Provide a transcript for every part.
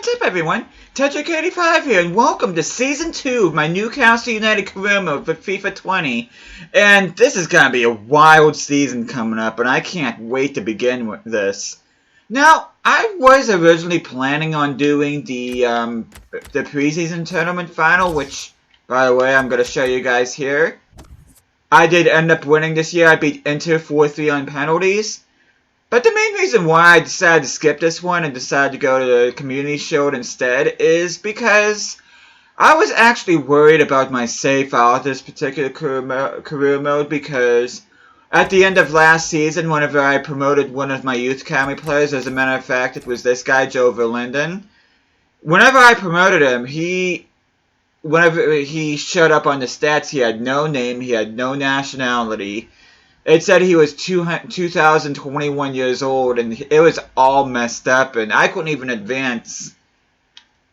What's up, everyone? Tetrick85 here, and welcome to Season 2 of my Newcastle United career mode for FIFA 20. And this is going to be a wild season coming up, and I can't wait to begin with this. Now, I was originally planning on doing the preseason tournament final, which, by the way, I'm going to show you guys here. I did end up winning this year. I beat Inter 4-3 on penalties. But the main reason why I decided to skip this one and decided to go to the Community Shield instead is because I was actually worried about my save file with this particular career mode, because at the end of last season, whenever I promoted one of my youth academy players, as a matter of fact, it was this guy, Joe Verlinden. Whenever I promoted him, whenever he showed up on the stats, he had no name, he had no nationality. It said he was 2021 years old, and it was all messed up, and I couldn't even advance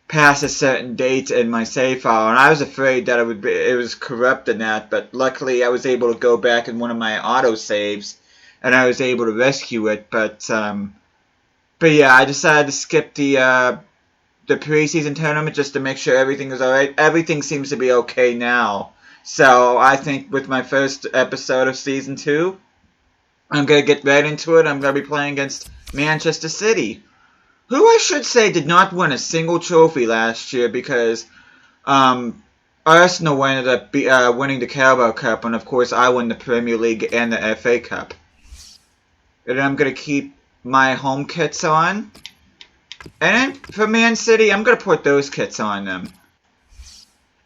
past a certain date in my save file, and I was afraid that it was corrupt in that, but luckily I was able to go back in one of my auto saves, and I was able to rescue it. But yeah, I decided to skip the preseason tournament just to make sure everything was alright. Everything seems to be okay now. So I think with my first episode of Season 2, I'm going to get right into it. I'm going to be playing against Manchester City, who I should say did not win a single trophy last year, because Arsenal ended up winning the Carabao Cup, and of course I won the Premier League and the FA Cup. And I'm going to keep my home kits on. And then for Man City, I'm going to put those kits on them.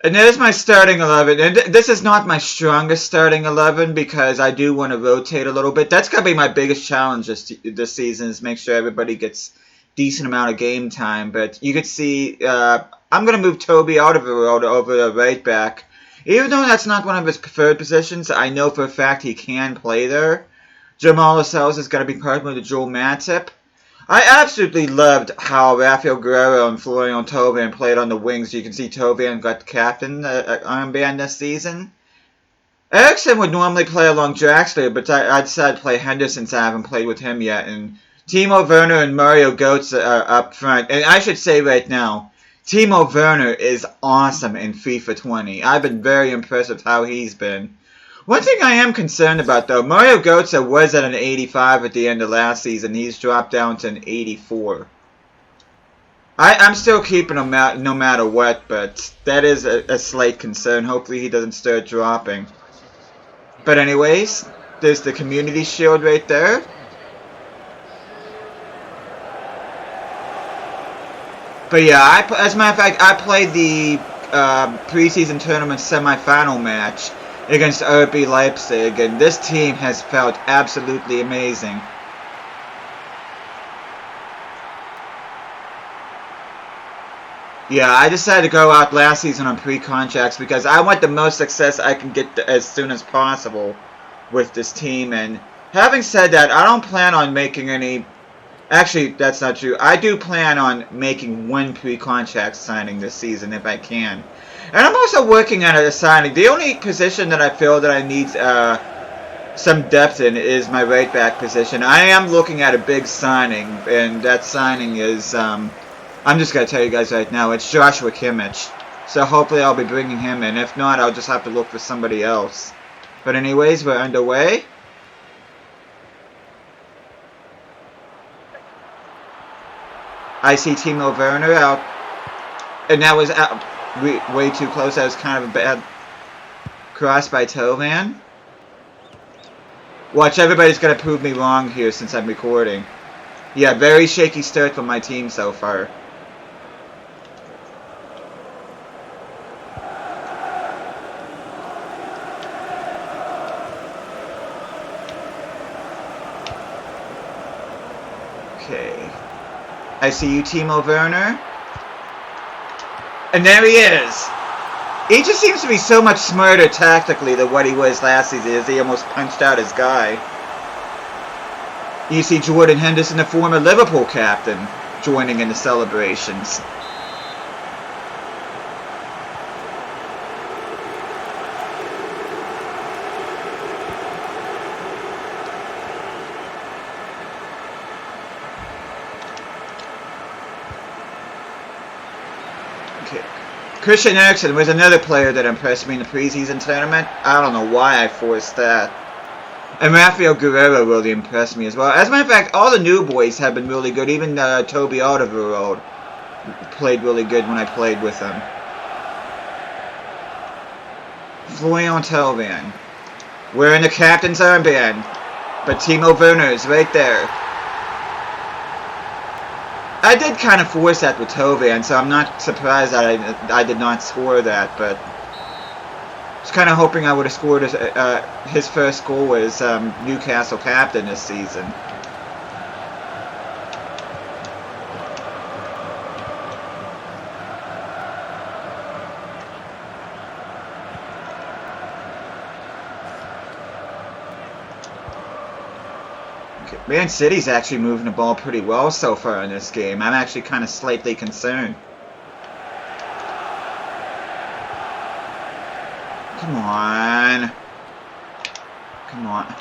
And there's my starting 11. And this is not my strongest starting 11, because I do want to rotate a little bit. That's going to be my biggest challenge this season, is make sure everybody gets decent amount of game time. But you can see I'm going to move Toby out of the road over the right back. Even though that's not one of his preferred positions, I know for a fact he can play there. Jamal Lascelles is going to be partnered with Joel Matip. I absolutely loved how Rafael Guerrero and Florian Thauvin played on the wings. You can see Thauvin got the captain armband this season. Eriksson would normally play along Draxler, but I decided to play Henderson since I haven't played with him yet. And Timo Werner and Mario Götze are up front. And I should say right now, Timo Werner is awesome in FIFA 20. I've been very impressed with how he's been. One thing I am concerned about, though, Mario Götze was at an 85 at the end of last season. He's dropped down to an 84. I'm still keeping him out no matter what, but that is a slight concern. Hopefully he doesn't start dropping. But anyways, there's the Community Shield right there. But yeah, as a matter of fact, I played the preseason tournament semifinal match against RB Leipzig, and this team has felt absolutely amazing. Yeah, I decided to go out last season on pre-contracts because I want the most success I can get as soon as possible with this team. And having said that, I don't plan on making any... Actually, that's not true. I do plan on making one pre-contract signing this season if I can. And I'm also working on a signing. The only position that I feel that I need some depth in is my right back position. I am looking at a big signing, and that signing is, I'm just going to tell you guys right now, it's Joshua Kimmich. So hopefully I'll be bringing him in. If not, I'll just have to look for somebody else. But anyways, we're underway. I see Timo Werner out, and that was out. Way too close. That was kind of a bad cross by Thauvin. Watch, everybody's going to prove me wrong here since I'm recording. Yeah, very shaky start from my team so far. Okay. I see you, Timo Werner. And there he is! He just seems to be so much smarter tactically than what he was last season, as he almost punched out his guy. You see Jordan Henderson, the former Liverpool captain, joining in the celebrations. Okay. Christian Eriksen was another player that impressed me in the preseason tournament. I don't know why I forced that. And Rafael Guerrero really impressed me as well. As a matter of fact, all the new boys have been really good. Even Toby Alderweireld played really good when I played with him. Florian Thauvin. Wearing the captain's armband. But Timo Werner's right there. I did kind of force that with Thauvin, so I'm not surprised that I did not score that, but I was kind of hoping I would have scored his first goal as Newcastle captain this season. Man City's actually moving the ball pretty well so far in this game. I'm actually kind of slightly concerned. Come on. Come on.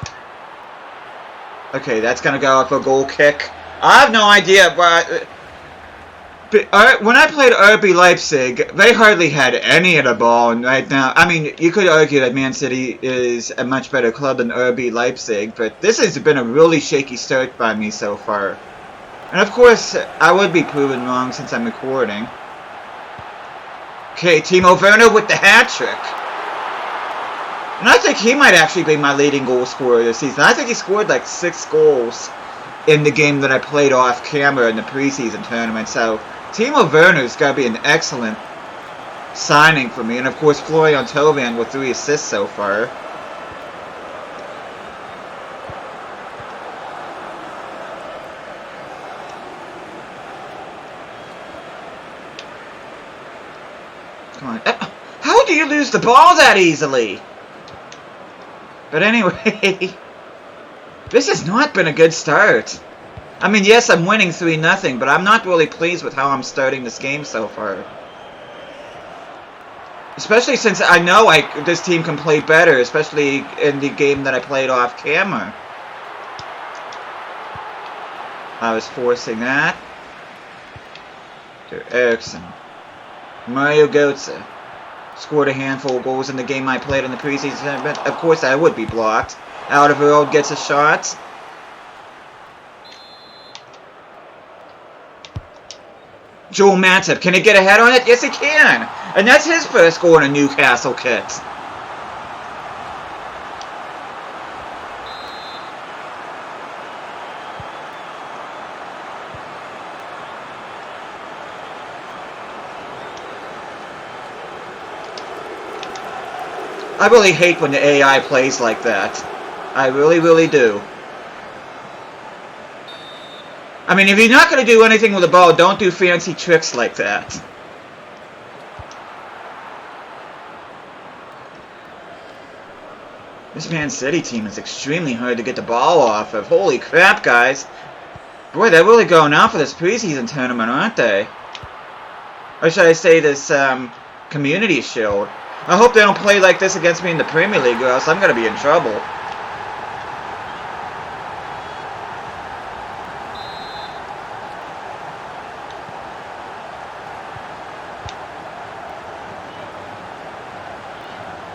Okay, that's going to go off a goal kick. I have no idea, but when I played RB Leipzig, they hardly had any of the ball. And right now, I mean, you could argue that Man City is a much better club than RB Leipzig, but this has been a really shaky start by me so far. And of course, I would be proven wrong since I'm recording. Okay, Timo Werner with the hat-trick. And I think he might actually be my leading goal scorer this season. I think he scored like 6 goals in the game that I played off camera in the preseason tournament, so Timo Werner's got to be an excellent signing for me. And of course, Florian Thauvin with 3 assists so far. Come on. How do you lose the ball that easily? But anyway, this has not been a good start. I mean, yes, I'm winning 3-0, but I'm not really pleased with how I'm starting this game so far. Especially since I know this team can play better, especially in the game that I played off camera. I was forcing that. To Eriksen. Mario Götze scored a handful of goals in the game I played in the preseason tournament. Of course, I would be blocked. Alderweireld gets a shot. Joel Matip, can he get ahead on it? Yes, he can! And that's his first goal in a Newcastle kit. I really hate when the AI plays like that. I really, really do. I mean, if you're not going to do anything with the ball, don't do fancy tricks like that. This Man City team is extremely hard to get the ball off of. Holy crap, guys. Boy, they're really going out for this preseason tournament, aren't they? Or should I say this Community Shield. I hope they don't play like this against me in the Premier League, or else I'm going to be in trouble.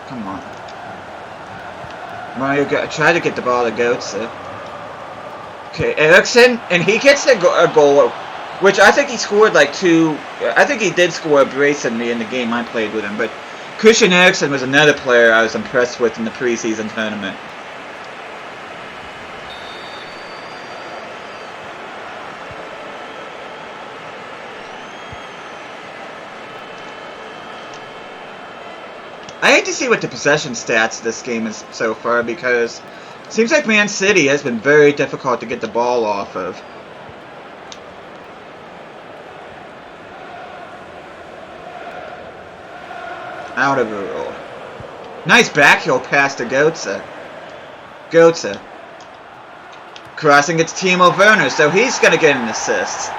Come on. Mario, try to get the ball to Götze. Okay, Eriksen, and he gets a goal, which I think he scored like 2. I think he did score a brace in me in the game I played with him, but Christian Eriksen was another player I was impressed with in the preseason tournament. I hate to see what the possession stats this game is so far, because it seems like Man City has been very difficult to get the ball off of. Out of the roll. Nice backheel pass to Götze. Götze. Crossing it's Timo Werner, so he's going to get an assist.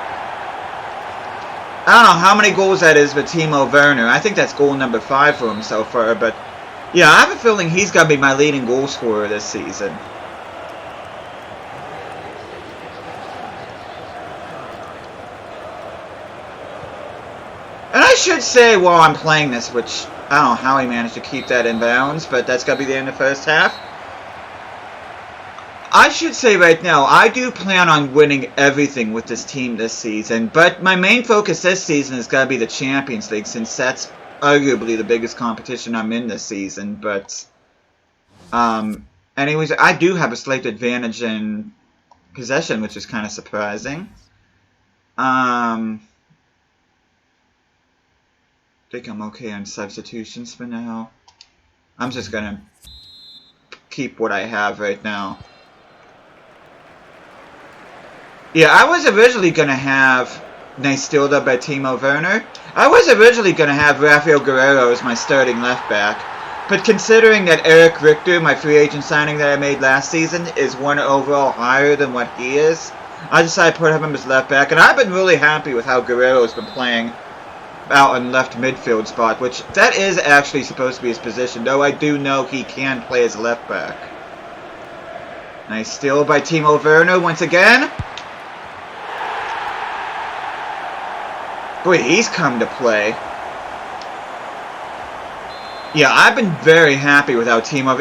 I don't know how many goals that is with Timo Werner. I think that's goal number 5 for him so far, but yeah, I have a feeling he's going to be my leading goal scorer this season. And I should say while I'm playing this, which I don't know how he managed to keep that in bounds, but that's got to be the end of the first half. I should say right now, I do plan on winning everything with this team this season, but my main focus this season has got to be the Champions League, since that's arguably the biggest competition I'm in this season. But, anyways, I do have a slight advantage in possession, which is kind of surprising. I think I'm okay on substitutions for now. I'm just gonna keep what I have right now. Yeah, I was originally gonna have nice steal up by Timo Werner. I was originally gonna have Rafael Guerrero as my starting left back, but considering that Eric Richter, my free agent signing that I made last season, is one overall higher than what he is, I decided to put him as left back, and I've been really happy with how Guerrero's been playing out in left midfield spot, which that is actually supposed to be his position, though I do know he can play as left back. Nice steal by Timo Werner once again. Boy, he's come to play. Yeah, I've been very happy with how Timo...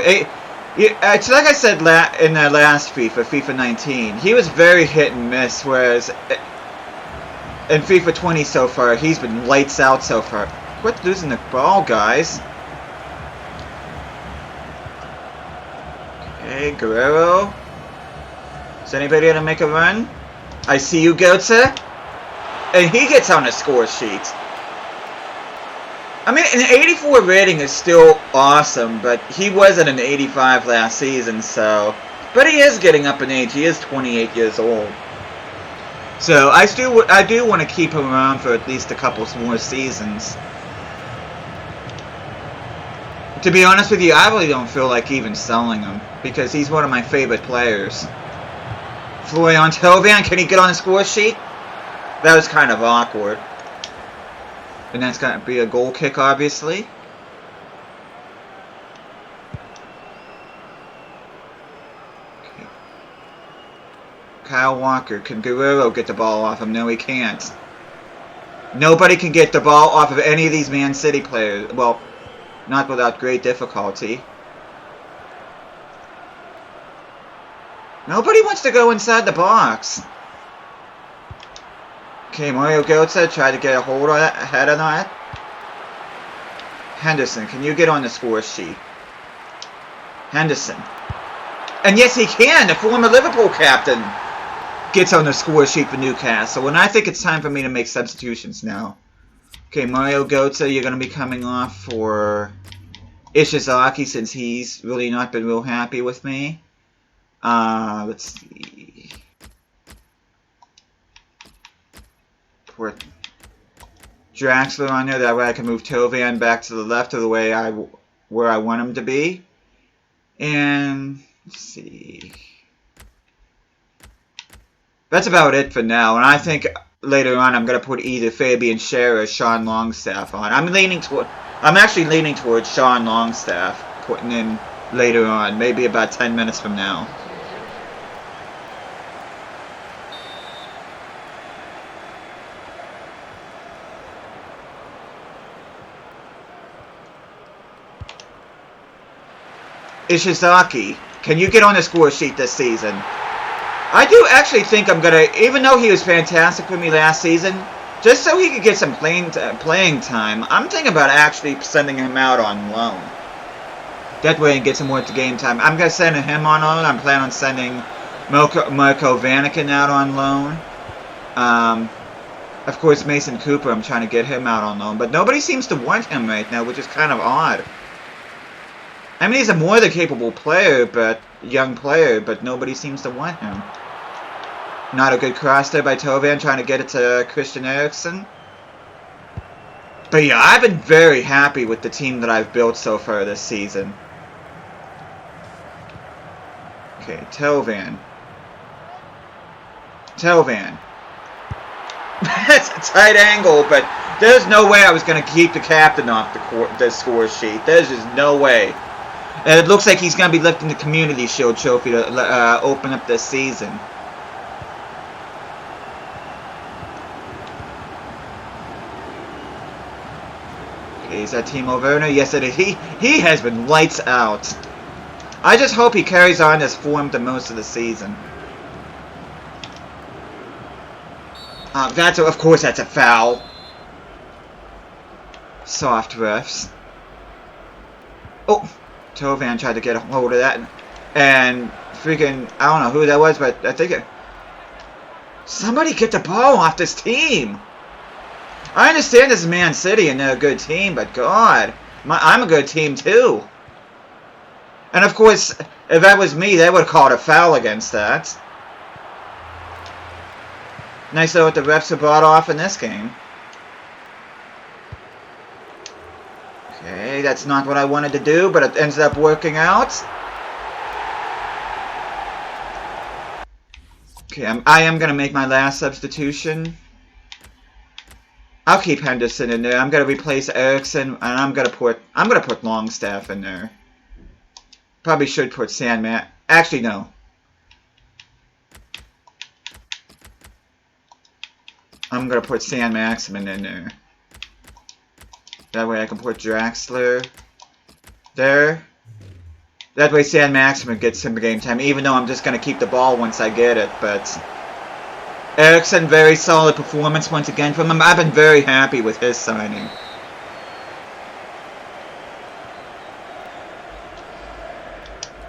It's like I said in the last FIFA, FIFA 19, he was very hit and miss, whereas in FIFA 20 so far, he's been lights out so far. Quit losing the ball, guys. Okay, Guerrero. Is anybody gonna make a run? I see you, Götze. And he gets on the score sheet. I mean, an 84 rating is still awesome, but he wasn't an 85 last season, so... But he is getting up in age. He is 28 years old. So, I do want to keep him around for at least a couple more seasons. To be honest with you, I really don't feel like even selling him, because he's one of my favorite players. Florian Thauvin, can he get on the score sheet? That was kind of awkward. And that's going to be a goal kick, obviously. Okay. Kyle Walker. Can Guerrero get the ball off him? No, he can't. Nobody can get the ball off of any of these Man City players. Well, not without great difficulty. Nobody wants to go inside the box. Okay, Mario Götze tried to get a hold of that, head on that. Henderson, can you get on the score sheet? Henderson. And yes, he can! The former Liverpool captain gets on the score sheet for Newcastle. And I think it's time for me to make substitutions now. Okay, Mario Götze, you're going to be coming off for Ishizaki, since he's really not been real happy with me. Let's see. Put Draxler on there. That way I can move Thauvin back to the left of the way where I want him to be. And let's see. That's about it for now. And I think later on I'm gonna put either Fabian Schär or Sean Longstaff on. I'm actually leaning towards Sean Longstaff putting in later on, maybe about 10 minutes from now. Ishizaki, can you get on the score sheet this season? I do actually think I'm gonna, even though he was fantastic for me last season, just so he could get some playing time, I'm thinking about actually sending him out on loan. That way he gets some more game time. I'm gonna send him on loan. I'm planning on sending Marco Vanaken out on loan. Of course, Mason Cooper, I'm trying to get him out on loan, but nobody seems to want him right now, which is kind of odd. I mean, he's a more than capable player, young player, but nobody seems to want him. Not a good cross there by Thauvin, trying to get it to Christian Eriksen. But yeah, I've been very happy with the team that I've built so far this season. Okay, Thauvin. That's a tight angle, but there's no way I was going to keep the captain off the score sheet. There's just no way. And it looks like he's going to be lifting the Community Shield trophy to open up this season. Okay, is that Timo Werner? Yes, it is. He has been lights out. I just hope he carries on this form the most of the season. Of course that's a foul. Soft refs. Oh, Tovan tried to get a hold of that. And freaking, I don't know who that was, but I think it... Somebody get the ball off this team. I understand this is Man City and they're a good team, but God, I'm a good team too. And of course, if that was me, they would have called a foul against that. Nice though what the refs have brought off in this game. Okay, that's not what I wanted to do, but it ends up working out. Okay, I am going to make my last substitution. I'll keep Henderson in there. I'm going to replace Eriksson, and I'm going to put Longstaff in there. Probably should put Sandman. Actually, no. I'm going to put San Maximin in there. That way I can put Draxler there. That way San Maximin gets some game time, even though I'm just going to keep the ball once I get it. But Eriksson, very solid performance once again from him. I've been very happy with his signing.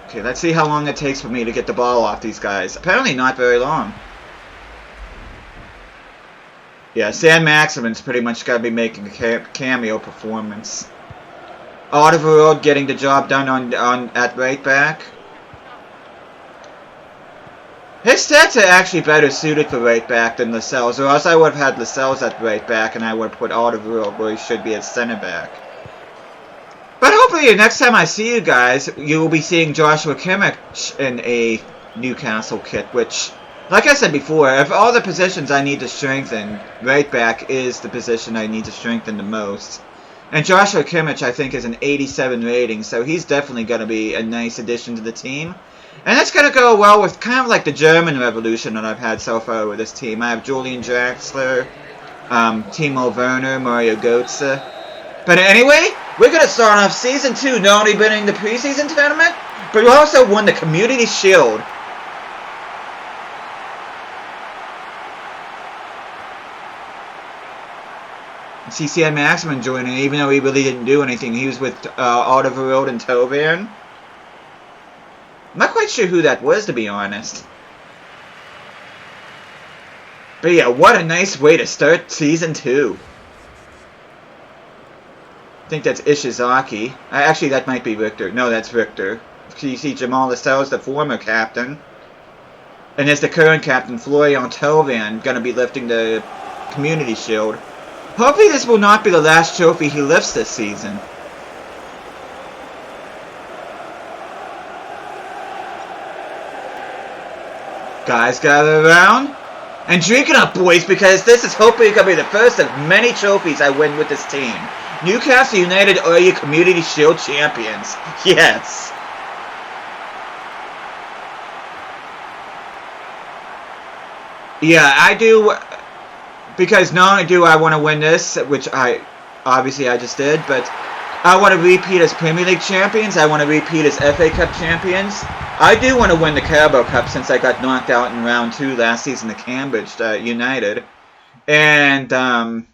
Okay, let's see how long it takes for me to get the ball off these guys. Apparently not very long. Yeah, San Maximin's pretty much got to be making a cameo performance. Alderweireld getting the job done at right back. His stats are actually better suited for right back than Lascelles, or else I would have had Lascelles at right back and I would have put Alderweireld where he should be at center back. But hopefully the next time I see you guys, you will be seeing Joshua Kimmich in a Newcastle kit, which, like I said before, of all the positions I need to strengthen, right back is the position I need to strengthen the most. And Joshua Kimmich, I think, is an 87 rating, so he's definitely going to be a nice addition to the team. And that's going to go well with kind of like the German revolution that I've had so far with this team. I have Julian Draxler, Timo Werner, Mario Götze. But anyway, we're going to start off Season 2 not only winning the preseason tournament, but we also won the Community Shield. CCN Maximin joining, even though he really didn't do anything. He was with Alderweireld and Tovan. I'm not quite sure who that was, to be honest. But yeah, what a nice way to start Season 2. I think that's Ishizaki. Actually, that might be Victor. No, that's Victor. You see Jamal Lascelles, the former captain. And as the current captain, Florian Tovan, going to be lifting the Community Shield. Hopefully this will not be the last trophy he lifts this season. Guys gather around and drink it up, boys, because this is hopefully going to be the first of many trophies I win with this team. Newcastle United are your Community Shield champions. Yes. Yeah, I do. Because not only do I want to win this, which I just did, but I want to repeat as Premier League champions. I want to repeat as FA Cup champions. I do want to win the Carabao Cup since I got knocked out in round 2 last season to Cambridge United. And I'm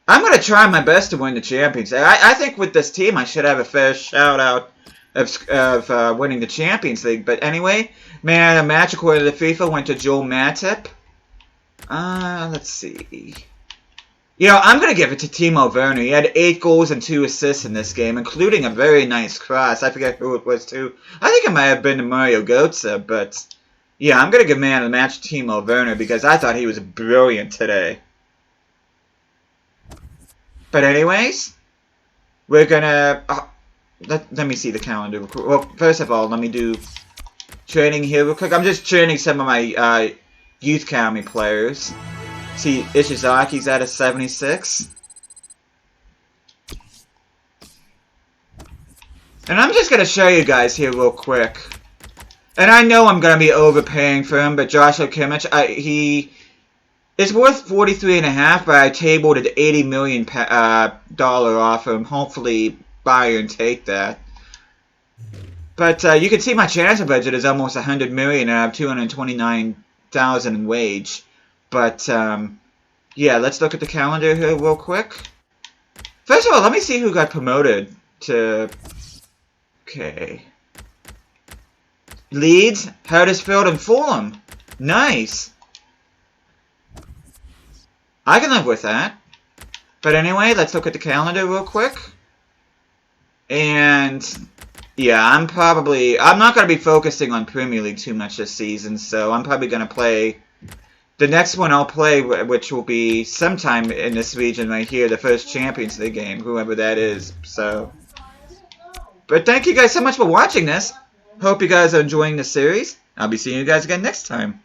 going to try my best to win the Champions. I think with this team I should have a fair shout out of winning the Champions League. But anyway, man, a match according to the FIFA went to Joel Matip. Let's see. You know, I'm going to give it to Timo Werner. He had 8 goals and 2 assists in this game, including a very nice cross. I forget who it was to. I think it might have been to Mario Götze, but yeah, I'm going to give man of the match to Timo Werner because I thought he was brilliant today. But anyways, we're going to... let me see the calendar. Well, first of all, let me do training here real quick. I'm just training some of my... Youth Academy players. See, Ishizaki's at a 76. And I'm just going to show you guys here real quick. And I know I'm going to be overpaying for him, but Joshua Kimmich, It's worth 43.5, but I tabled an $80 million dollar offer, and hopefully buy and take that. But you can see my transfer budget is almost 100 million, and I have 229,000 in wage. But yeah, let's look at the calendar here real quick. First of all, let me see who got promoted to. Okay. Leeds, Huddersfield, and Fulham. Nice. I can live with that. But anyway, let's look at the calendar real quick. And yeah, I'm not going to be focusing on Premier League too much this season, so I'm probably going to play the next one I'll play, which will be sometime in this region right here, the first Champions League game, whoever that is. So, but thank you guys so much for watching this. Hope you guys are enjoying the series. I'll be seeing you guys again next time.